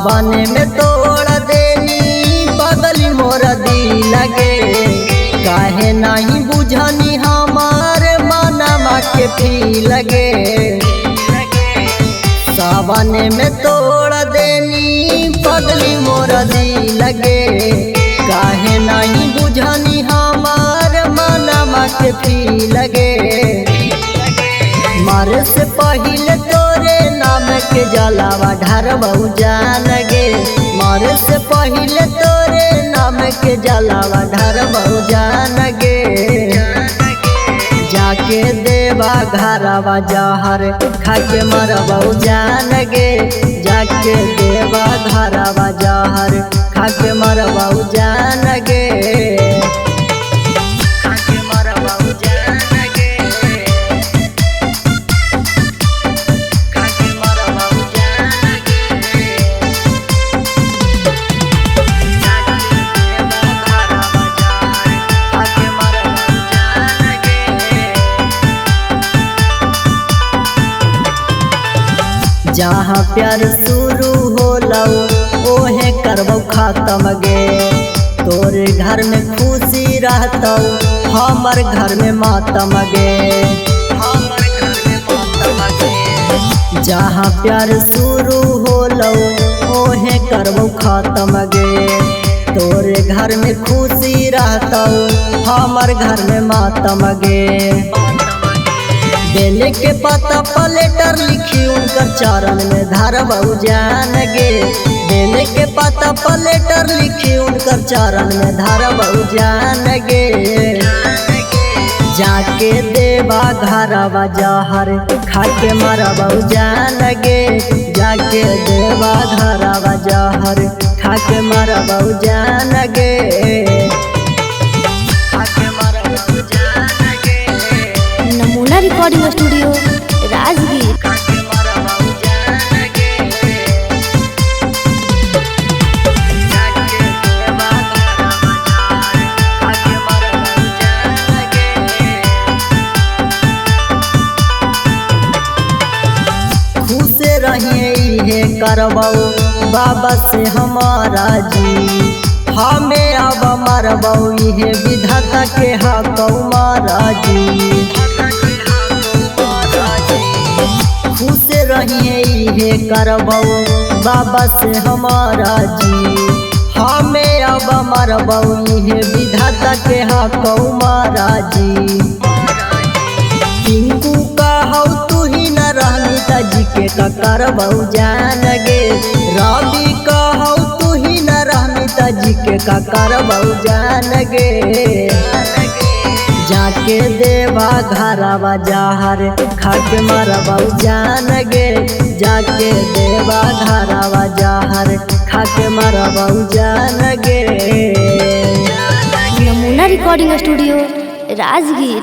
सावन में तोड़ देनी बगली मोर दी लगे। काहे नहीं बुझनी हमार मनवा के फी लगे। सावन में तोड़ देनी बगली मोर दी लगे। काहे नहीं बुझनी हमार मनवा के फी लगे। मारे से पहले तोरे नाम के जलावा ढारबऊ जान गे। मारे से पहले तोरे नाम के जलावा ढारबऊ जान गे। जाके देवा घरवा जहर खाके मरबऊ जान गे। जाके देवा घरवा जहर खाके मरबऊ जान गे। जहाँ प्यार शुरू होलौ ओहे करबौ खत्म गे। तोरे घर में खुशी रहतौ हमर घर में मातम गे। जहाँ प्यार शुरू होलौ ओहे करबौ खत्म गे। तोरे घर में खुशी रहतौ हमर घर में मातम गे। बेले के पता पलेटर लिखी उनकर चरण में धरबऊ जान गे। बेले के पता पलेटर लिखी उनकर चरण में धरबऊ जान गे। जाके देवा घरवा जहर खाके मरबऊ जान गे। जाके देवा घरवा जहर खाके मरबऊ जान गे। नमूना रिकॉर्डिंग स्टूडियो राजगीर। खुश रहिए करबऊ बाबा से हमारा जी। हमें अब मरबऊ ये विधाता के हकौ महाराजी। खुश रहिए करबऊ बाबा से हमारा जी। हमें अब मरबऊ ये विधाता के हकौ महाराजी। टिंकू कहौ तू ही न रहनी तजी के करबऊ जान गे। रवि कहौ तू ही न रहनी तजी के करबऊ जान गे। जाके देवा घरवा जहर खाके मरबऊ जान गे। जाके देवा घरवा जहर खाके मरबऊ जान गे। नमूना रिकॉर्डिंग स्टूडियो राजगीर।